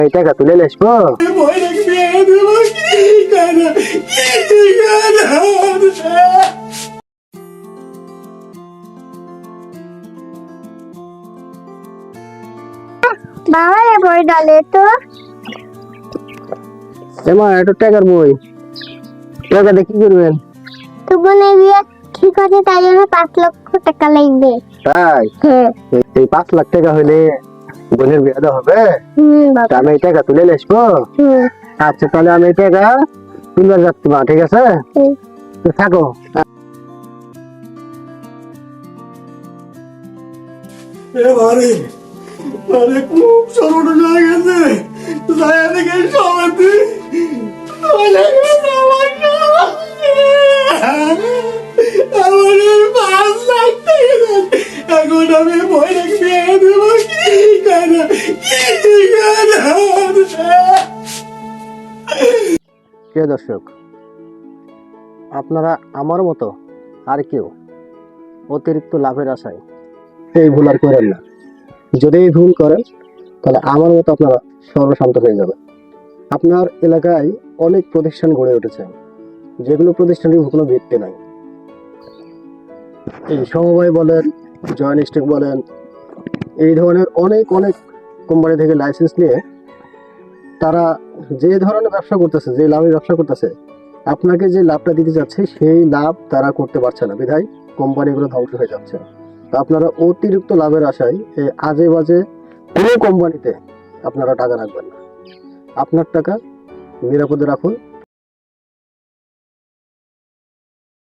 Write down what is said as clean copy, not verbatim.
এই টাকা তুলে নিয়ে আসবো। বাবা এ বই ডালে তো এমা একটু টাকার বই, টাকা দিয়ে কি করবেন? তো বোনে বিয়ে ঠিক আছে, তাই জন্য 5 লক্ষ টাকা লাগবে। তাই হ্যাঁ। এই 5 লাখ টাকা হইলে বোনের বিয়ে দেওয়া হবে। তা বাবা। আমি এই টাকা তুলে নিয়ে আসবো। আচ্ছা তাহলে আমি এই টাকা তুলবার যাচ্ছি মা, ঠিক আছে? তো থাকো। এবারে আরে খুব সরল হয়ে গেছে, যায় থেকে সমাধি আমার 5 লাখ টাকা, এখন আমি বইটা খেয়ে দেবো কি করে, কি করে? প্রিয় দর্শক, আপনারা আমার মতো আর কেউ অতিরিক্ত লাভের আশায় এই ভুল আর করেন না। যদি এই ভুল করেন তাহলে আমার মতো আপনারা সর্বশান্ত হয়ে যাবেন। আপনার এলাকায় অনেক প্রতিষ্ঠান গড়ে উঠেছে, যেগুলো প্রতিষ্ঠানের কোনো ভিত্তি নাই। এই সমবায় বলেন, জয়েন্ট স্টক বলেন, এই ধরনের অনেক অনেক কোম্পানি থেকে লাইসেন্স নিয়ে তারা যে ধরনের ব্যবসা করতেছে, যে লাভের ব্যবসা করতেছে, আপনাকে যে লাভটা দিতে যাচ্ছে সেই লাভ তারা করতে পারছে না, বিধায় কোম্পানিগুলো ধ্বংস হয়ে যাচ্ছে। তো আপনারা অতিরিক্ত লাভের আশায় এই আজে বাজে কোনো কোম্পানিতে আপনারা টাকা রাখবেন না। আপনার টাকা নিরাপদে রাখুন।